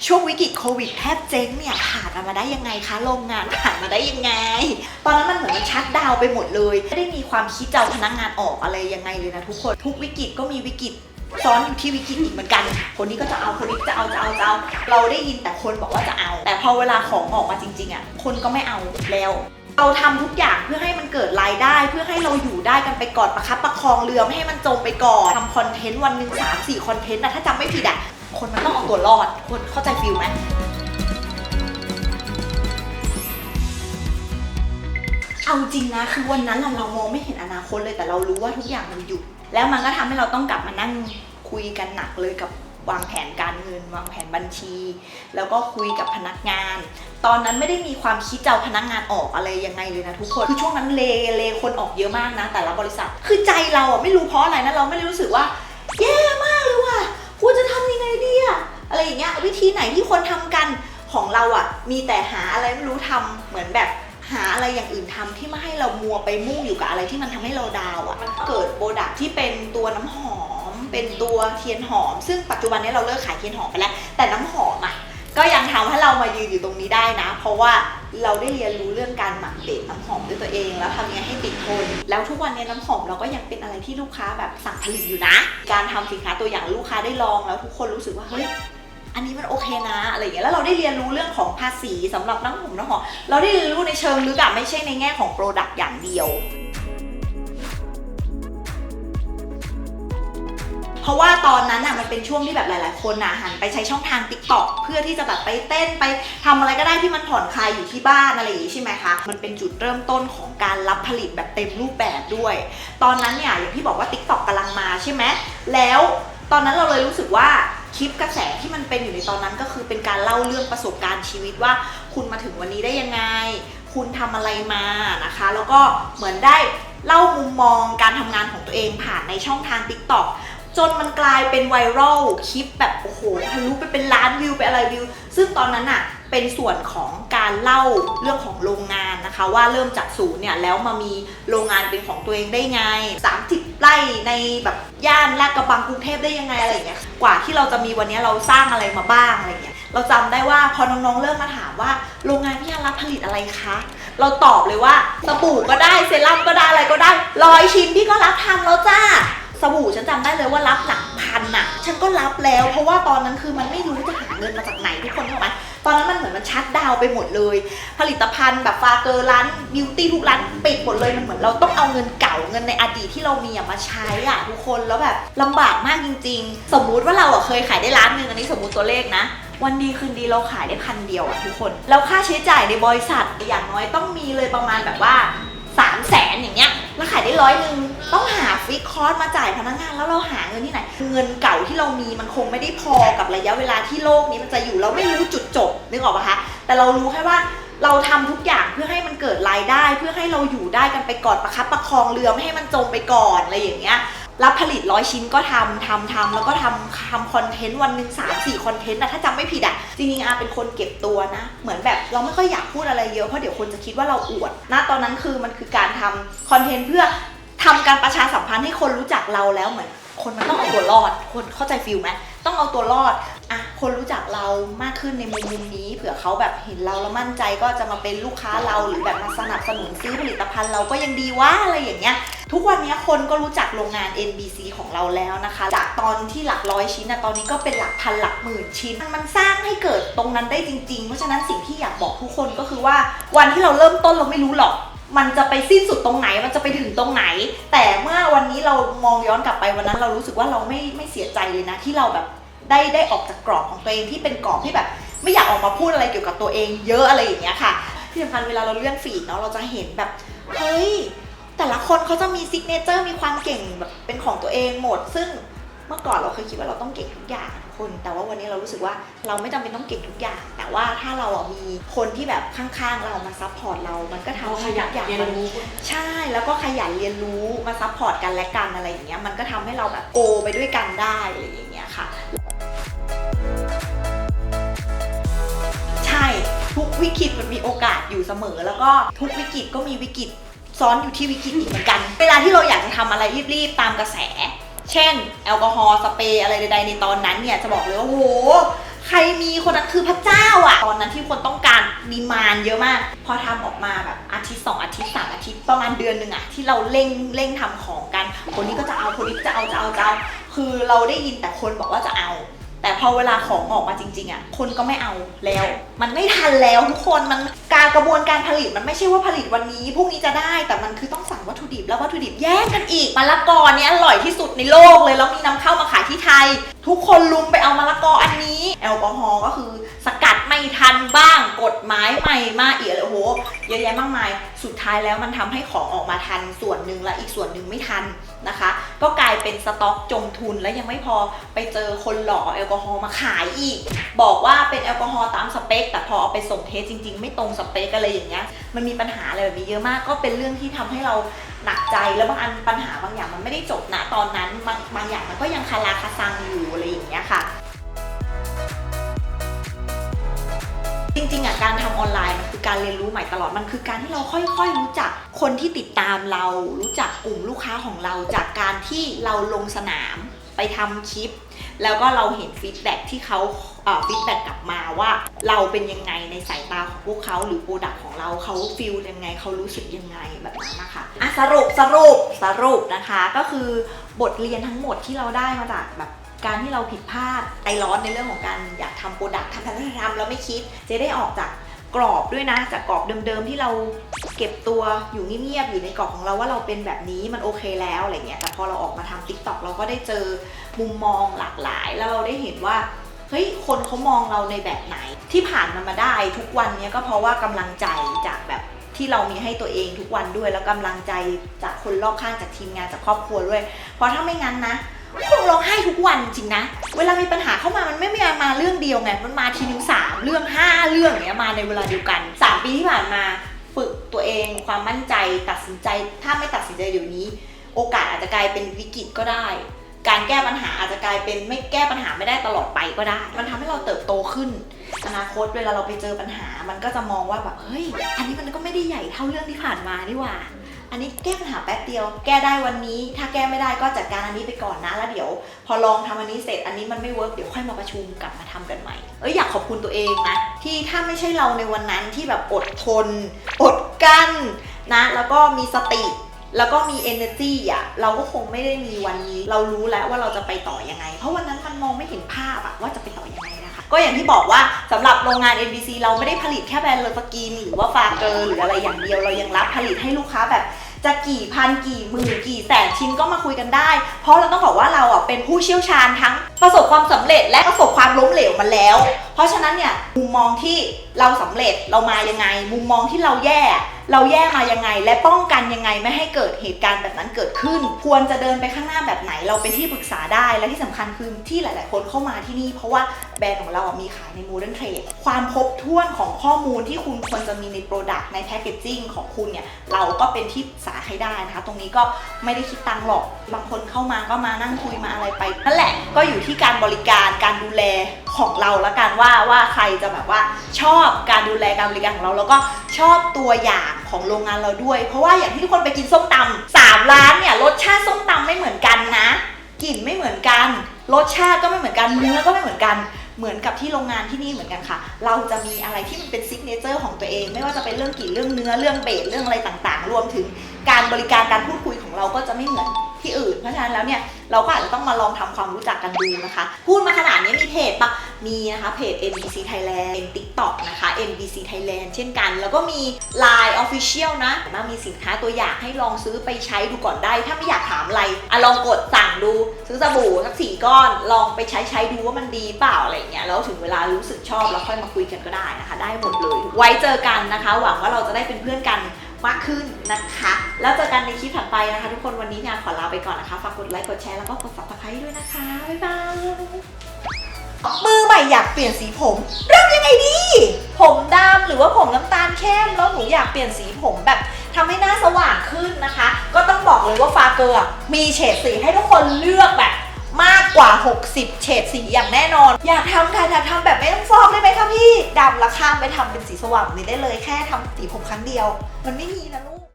ช่วงวิกฤตโควิดแทบเจ๊งเนี่ยผ่านมาได้ยังไงคะโรงงานผ่านมาได้ยังไงตอนนั้นมันเหมือนมันชัตดาวน์ไปหมดเลยไม่ได้มีความคิดจะเอาพนักงานออกอะไรยังไงเลยนะทุกคนทุกวิกฤตก็มีวิกฤตซ้อนอยู่ที่วิกฤตอีกเหมือนกันคนนี้ก็จะเอาคนนี้จะเอาเราได้ยินแต่คนบอกว่าจะเอาแต่พอเวลาของออกมาจริงๆอ่ะคนก็ไม่เอาแล้วเราทำทุกอย่างเพื่อให้มันเกิดรายได้เพื่อให้เราอยู่ได้กันไปก่อนประคับประคองเรือไม่ให้มันจมไปก่อนทำคอนเทนต์วันหนึ่ง3-4 คอนเทนต์นะถ้าจำไม่ผิดอ่ะคนมันต้องเอาตัวรอดคนเข้าใจฟิลไหมเอาจริงนะคือวันนั้นเรามองไม่เห็นอนาคตเลยแต่เรารู้ว่าทุกอย่างมันหยุดแล้วมันก็ทำให้เราต้องกลับมานั่งคุยกันหนักเลยกับวางแผนการเงินวางแผนบัญชีแล้วก็คุยกับพนักงานตอนนั้นไม่ได้มีความคิดจะเอาพนักงานออกอะไรยังไงเลยนะทุกคนคือช่วงนั้นเลคนออกเยอะมากนะแต่ละบริษัทคือใจเราอ่ะไม่รู้เพราะอะไรนะเราไม่ได้รู้สึกว่าแย่มากเลยว่ะกูจะทำยังไงดีอะอะไรอย่างเงี้ยวิธีไหนที่คนทำกันของเราอ่ะมีแต่หาอะไรไม่รู้ทำเหมือนแบบหาอะไรอย่างอื่นทำที่ไม่ให้เรามัวไปมุ่งอยู่กับอะไรที่มันทำให้เราดาวอ่ะมันเกิดโปรดักที่เป็นตัวน้ำหอมเป็นตัวเทียนหอมซึ่งปัจจุบันนี้เราเลิกขายเทียนหอมไปแล้วแต่น้ำหอมอ่ะก็ยังทำให้เรามายืนอยู่ตรงนี้ได้นะเพราะว่าเราได้เรียนรู้เรื่องการหมักเบสน้ำหอมด้วยตัวเองแล้วทำยังไงให้ติดทนแล้วทุกวันนี้น้ำหอมเราก็ยังเป็นอะไรที่ลูกค้าแบบสั่งผลิตอยู่นะการทำสินค้าตัวอย่างลูกค้าได้ลองแล้วทุกคนรู้สึกว่าเฮ้ยอันนี้มันโอเคนะอะไรอย่างเงี้ยแล้วเราได้เรียนรู้เรื่องของภาษีสำหรับน้ำหอมเราได้เรียนรู้ในเชิงลึกอะไม่ใช่ในแง่ของโปรดักต์อย่างเดียวเพราะว่าตอนนั้นอ่ะมันเป็นช่วงที่แบบหลายๆคนหันไปใช้ช่องทาง TikTok เพื่อที่จะแบบไปเต้นไปทำอะไรก็ได้ที่มันผ่อนคลายอยู่ที่บ้านอะไรอย่างงี้ใช่ไหมคะมันเป็นจุดเริ่มต้นของการรับผลิตแบบเต็มรูปแบบด้วยตอนนั้นเนี่ยอย่างที่บอกว่า TikTok กำลังมาใช่ไหมแล้วตอนนั้นเราเลยรู้สึกว่าคลิปกระแสที่มันเป็นอยู่ในตอนนั้นก็คือเป็นการเล่าเรื่องประสบการณ์ชีวิตว่าคุณมาถึงวันนี้ได้ยังไงคุณทำอะไรมานะคะแล้วก็เหมือนได้เล่ามุมมองการทำงานของตัวเองผ่านในช่องทาง TikTokจนมันกลายเป็นไวรัลคลิปแบบโอ้โหทะลุไปเป็นล้านวิวไปอะไรวิวซึ่งตอนนั้นอะเป็นส่วนของการเล่าเรื่องของโรงงานนะคะว่าเริ่มจากศูนย์เนี่ยแล้วมามีโรงงานเป็นของตัวเองได้ไง30 ไร่ในแบบย่านลาดกระบังกรุงเทพได้ยังไงอะไรอย่างเงี้ยกว่าที่เราจะมีวันนี้เราสร้างอะไรมาบ้างอะไรเงี้ยเราจำได้ว่าพอน้องๆเริ่มมาถามว่าโรงงานพี่อารับผลิตอะไรคะเราตอบเลยว่าสบู่ก็ได้เซรั่มก็ได้อะไรก็ได้100 ชิ้นพี่ก็รับทำแล้วจ้าสบู่ฉันจำได้เลยว่ารับหลักพันอะฉันก็รับแล้วเพราะว่าตอนนั้นคือมันไม่รู้จะหาเงินมาจากไหนทุกคนเข้าใจไหมตอนนั้นมันเหมือนมันชัตดาวน์ไปหมดเลยผลิตภัณฑ์แบบฟาเกอร์ร้านบิวตี้ทุกร้านปิดหมดเลยมันเหมือนเราต้องเอาเงินเก่าเงินในอดีตที่เรามีมาใช้อะทุกคนแล้วแบบลำบากมากจริงๆสมมุติว่าเราเคยขายได้1,000,000อันนี้สมมุติตัวเลขนะวันดีคืนดีเราขายได้1,000อะทุกคนแล้วค่าใช้จ่ายในบริษัทอย่างน้อยต้องมีเลยประมาณแบบว่า300,000อย่างเงี้ยแล้วขายได้100ต้องหาฟิกคอร์สมาจ่ายพนักงานแล้วเราหาเงินที่ไหนเงินเก่าที่เรามีมันคงไม่ได้พอกับระยะเวลาที่โลกนี้มันจะอยู่เราไม่รู้จุดจบนึกออกปะคะแต่เรารู้แค่ว่าเราทำทุกอย่างเพื่อให้มันเกิดรายได้เพื่อให้เราอยู่ได้กันไปก่อนประคับประคองเรือไม่ให้มันจมไปก่อนอะไรอย่างเงี้ยรับผลิต100 ชิ้นก็ทำแล้วก็ทำคอนเทนต์วันหนึ่ง3-4 คอนเทนต์ถ้าจำไม่ผิดจริงๆเป็นคนเก็บตัวนะเหมือนแบบเราไม่ค่อยอยากพูดอะไรเยอะเพราะเดี๋ยวคนจะคิดว่าเราอวดตอนนั้นคือมันคือการทำคอนเทนต์เพื่อทำการประชาสัมพันธ์ให้คนรู้จักเราแล้วเหมือนคนมันต้องเอาตัวรอดคนเข้าใจฟิลไหมต้องเอาตัวรอดคนรู้จักเรามากขึ้นในมุมนี้เผื่อเขาแบบเห็นเราแล้วมั่นใจก็จะมาเป็นลูกค้าเราหรือแบบมาสนับสนุนซื้อผลิตภัณฑ์เราก็ยังดีว่าอะไรอย่างเงี้ยทุกวันนี้คนก็รู้จักโรงงาน NBC ของเราแล้วนะคะจากตอนที่หลัก100 ชิ้นตอนนี้ก็เป็นหลักพันหลักหมื่นชิ้นมันสร้างให้เกิดตรงนั้นได้จริงๆเพราะฉะนั้นสิ่งที่อยากบอกทุกคนก็คือว่าวันที่เราเริ่มต้นเราไม่รู้หรอกมันจะไปสิ้นสุดตรงไหนมันจะไปถึงตรงไหนแต่เมื่อวันนี้เรามองย้อนกลับไปวันนั้นเรารู้สึกว่าเราไม่เสียใจเลยนะที่เราแบบได้ออกจากกรอบของตัวเองที่เป็นกรอบที่แบบไม่อยากออกมาพูดอะไรเกี่ยวกับตัวเองเยอะอะไรอย่างเงี้ยค่ะที่สำคัญเวลาเราเลื่อนฟีดเนาะเราจะเห็นแบบเฮ้ยแต่ละคนเขาจะมีซิกเนเจอร์มีความเก่งแบบเป็นของตัวเองหมดซึ่งเมื่อก่อนเราเคยคิดว่าเราต้องเก่งทุกอย่างคนแต่ว่าวันนี้เรารู้สึกว่าเราไม่จำเป็นต้องเก่งทุกอย่างแต่ว่าถ้าเรามีคนที่แบบข้างๆเรามาซัพพอร์ตเรามันก็ทำให้ทุกอย่างมันใช่แล้วก็ขยันเรียนรู้มาซัพพอร์ตกันและกันอะไรอย่างเงี้ยมันก็ทำให้เราแบบโกไปด้วยกันได้อะไรอย่างเงี้ยค่ะใช่ทุกวิกฤตมันมีโอกาสอยู่เสมอแล้วก็ทุกวิกฤตก็มีวิกฤตซ้อนอยู่ที่วิกฤตอีกเหมือนกันเวลาที่เราอยากจะทำอะไรรีบๆตามกระแสเช่นแอลกอฮอล์สเปรย์อะไรใดๆในตอนนั้นเนี่ยจะบอกเลยว่าโห ใครมีคนนั้นคือพระเจ้าอ่ะตอนนั้นที่คนต้องการดีมานด์เยอะมากพอทำออกมาแบบอาทิตย์2 อาทิตย์3 อาทิตย์ประมาณเดือนหนึ่งอะที่เราเร่งทำของกันคนนี้ก็จะเอาคนนี้จะเอาคือเราได้ยินแต่คนบอกว่าจะเอาแต่พอเวลาของออกมาจริงๆอ่ะคนก็ไม่เอาแล้วมันไม่ทันแล้วทุกคนมันกระบวนการผลิตมันไม่ใช่ว่าผลิตวันนี้พรุ่งนี้จะได้แต่มันคือต้องสั่งวัตถุดิบแล้ววัตถุดิบแย่งกันอีกมะละกอเนี้ยอร่อยที่สุดในโลกเลยแล้วมีนำเข้ามาขายที่ไทยทุกคนลุมไปเอามะละกออันนี้แอลกอฮอล์ก็คือสกัดไม่ทันบ้างกฎหมายใหม่มาอีกโอ้โหเยอะแยะมากมายสุดท้ายแล้วมันทำให้ของออกมาทันส่วนหนึ่งและอีกส่วนหนึ่งไม่ทันนะคะก็กลายเป็นสต็อกจมทุนและยังไม่พอไปเจอคนหล่อแอลกอฮอล์มาขายอีกบอกว่าเป็นแอลกอฮอล์ตามสเปคแต่พอเอาไปส่งเทสจริงๆไม่ตรงสเปคอะไรอย่างเงี้ยมันมีปัญหาอะไรแบบนี้เยอะมากก็เป็นเรื่องที่ทำให้เราหนักใจแล้วบางอันปัญหาบางอย่างมันไม่ได้จบณตอนนั้นบางอย่างมันก็ยังคาราคาซังอยู่อะไรอย่างเงี้ยค่ะจริงๆอ่ะการทำออนไลน์มันคือการเรียนรู้ใหม่ตลอดมันคือการที่เราค่อยๆรู้จักคนที่ติดตามเรารู้จักกลุ่มลูกค้าของเราจากการที่เราลงสนามไปทำคลิปแล้วก็เราเห็นฟีดแบ็กที่เขาฟีดแบ็กกลับมาว่าเราเป็นยังไงในสายตาของพวกเขาหรือโปรดักต์ของเราเขาฟีลยังไงเขารู้สึกยังไงแบบนั้นนะคะสรุปนะคะก็คือบทเรียนทั้งหมดที่เราได้มาจากแบบการที่เราผิดพลาดใจร้อนในเรื่องของการอยากทำโปรดักต์ทำแล้วไม่คิดจะได้ออกจากกรอบด้วยนะจากกรอบเดิมๆที่เราเก็บตัวอยู่เงียบๆอยู่ในกรอบของเราว่าเราเป็นแบบนี้มันโอเคแล้วอะไรเงี้ยแต่พอเราออกมาทำ TikTok เราก็ได้เจอมุมมองหลากหลายแล้วเราได้เห็นว่าเฮ้ยคนเขามองเราในแบบไหนที่ผ่านมันมาได้ทุกวันนี้ก็เพราะว่ากำลังใจจากแบบที่เรามีให้ตัวเองทุกวันด้วยแล้วกำลังใจจากคนรอบข้างจากทีมงานจากครอบครัวด้วยเพราะถ้าไม่งั้นนะคงร้องไห้ทุกวันจริงนะเวลามีปัญหาเข้ามามันไม่มาเรื่องเดียวไงมันมาทีนึง3 เรื่อง 5 เรื่องอย่างเงี้ยมาในเวลาเดียวกัน3 ปีที่ผ่านมาฝึกตัวเองความมั่นใจตัดสินใจถ้าไม่ตัดสินใจเดี๋ยวนี้โอกาสอาจจะกลายเป็นวิกฤตก็ได้การแก้ปัญหาอาจจะกลายเป็นไม่แก้ปัญหาไม่ได้ตลอดไปก็ได้มันทำให้เราเติบโตขึ้นอนาคตเวลาเราไปเจอปัญหามันก็จะมองว่าแบบเฮ้ยอันนี้มันก็ไม่ได้ใหญ่เท่าเรื่องที่ผ่านมานี่หว่าอันนี้แก้ปัญหาแป๊บเดียวแก้ได้วันนี้ถ้าแก้ไม่ได้ก็จัดการอันนี้ไปก่อนนะแล้วเดี๋ยวพอลองทำอันนี้เสร็จอันนี้มันไม่เวิร์กเดี๋ยวค่อยมาประชุมกลับมาทำกันใหม่อยากขอบคุณตัวเองนะที่ถ้าไม่ใช่เราในวันนั้นที่แบบอดทนอดกั้นนะแล้วก็มีสติแล้วก็มี energy อ่ะเราก็คงไม่ได้มีวันนี้เรารู้แล้วว่าเราจะไปต่อยังไงเพราะวันนั้นมันมองไม่เห็นภาพอะว่าจะไปต่อยังไงนะคะก็อย่างที่บอกว่าสำหรับโรงงาน NBC เราไม่ได้ผลิตแค่แบรนด์เลอสกินหรือว่าฟาเกอร์หรืออะไรอย่างเดียวเรายังรับผลิตให้ลูกค้าแบบจะกี่พันกี่หมื่นกี่แสนชิ้นก็มาคุยกันได้เพราะเราต้องบอกว่าเราอ่ะเป็นผู้เชี่ยวชาญทั้งประสบความสำเร็จและประสบความล้มเหลวมาแล้วเพราะฉะนั้นเนี่ยมุมมองที่เราสำเร็จเรามายังไงมุมมองที่เราแย่มายังไงและป้องกันยังไงไม่ให้เกิดเหตุการณ์แบบนั้นเกิดขึ้นควรจะเดินไปข้างหน้าแบบไหนเราเป็นที่ปรึกษาได้และที่สำคัญคือที่หลายๆคนเข้ามาที่นี่เพราะว่าแบรนด์ของเรามีขายใน Modern Trade ความครบถ้วนของข้อมูลที่คุณควรจะมีใน Product ใน Packaging ของคุณเนี่ยเราก็เป็นที่ปรึกษาให้ได้นะคะตรงนี้ก็ไม่ได้คิดตังค์หรอกบางคนเข้ามาก็มานั่งคุยมาอะไรไปนั่นแหละก็อยู่ที่การบริการการดูแลของเราละกันว่าใครจะแบบว่าชอบการดูแลการบริการของเราแล้วก็ชอบตัวอย่างของโรงงานเราด้วยเพราะว่าอย่างที่ทุกคนไปกินส้มตำ3 ร้านเนี่ยรสชาติส้มตำไม่เหมือนกันนะกลิ่นไม่เหมือนกันรสชาติก็ไม่เหมือนกันเนื้อก็ไม่เหมือนกันเหมือนกับที่โรงงานที่นี่เหมือนกันค่ะเราจะมีอะไรที่มันเป็นซิกเนเจอร์ของตัวเองไม่ว่าจะเป็นเรื่องกลิ่นเรื่องเนื้อเรื่องเบสเรื่องอะไรต่างๆรวมถึงการบริการการพูดคุยของเราก็จะไม่เหมือนที่อื่นเพราะฉะนั้นแล้วเนี่ยเราก็อาจจะต้องมาลองทำความรู้จักกันดูนะคะพูดมาขนาดนี้มีเพจปะมีนะคะเพจ NBC Thailand เป็น TikTok นะคะ NBC Thailand เช่นกันแล้วก็มี Line Official นะมีสินค้าตัวอย่างให้ลองซื้อไปใช้ดูก่อนได้ถ้าไม่อยากถามอะไรลองกดสั่งดูซื้อสบู่สัก4 ก้อนลองไปใช้ดูว่ามันดีเปล่าอะไรเงี้ยแล้วถึงเวลารู้สึกชอบแล้วค่อยมาคุยกันก็ได้นะคะได้หมดเลยไว้เจอกันนะคะหวังว่าเราจะได้เป็นเพื่อนกันมากขึ้นนะคะแล้วเจอกันในคลิปถัดไปนะคะทุกคนวันนี้เนี่ยขอลาไปก่อนนะคะฝากกดไลค์กดแชร์แล้วก็กด Subscribe ด้วยนะคะบ๊ายบายมือใหม่อยากเปลี่ยนสีผมเริ่มยังไงดีผมดำหรือว่าผมน้ำตาลเข้มแล้วหนูอยากเปลี่ยนสีผมแบบทำให้หน้าสว่างขึ้นนะคะก็ต้องบอกเลยว่าฟาเกอร์มีเฉดสีให้ทุกคนเลือกแบบมากกว่า60เฉดสีอย่างแน่นอนอยากทำค่ะอยากทำแบบไม่ต้องฟอกได้ไหมคะพี่ดำละข้ามไปทำเป็นสีสว่างนี้ได้เลยแค่ทำสีผมครั้งเดียวมันไม่มีนะลูก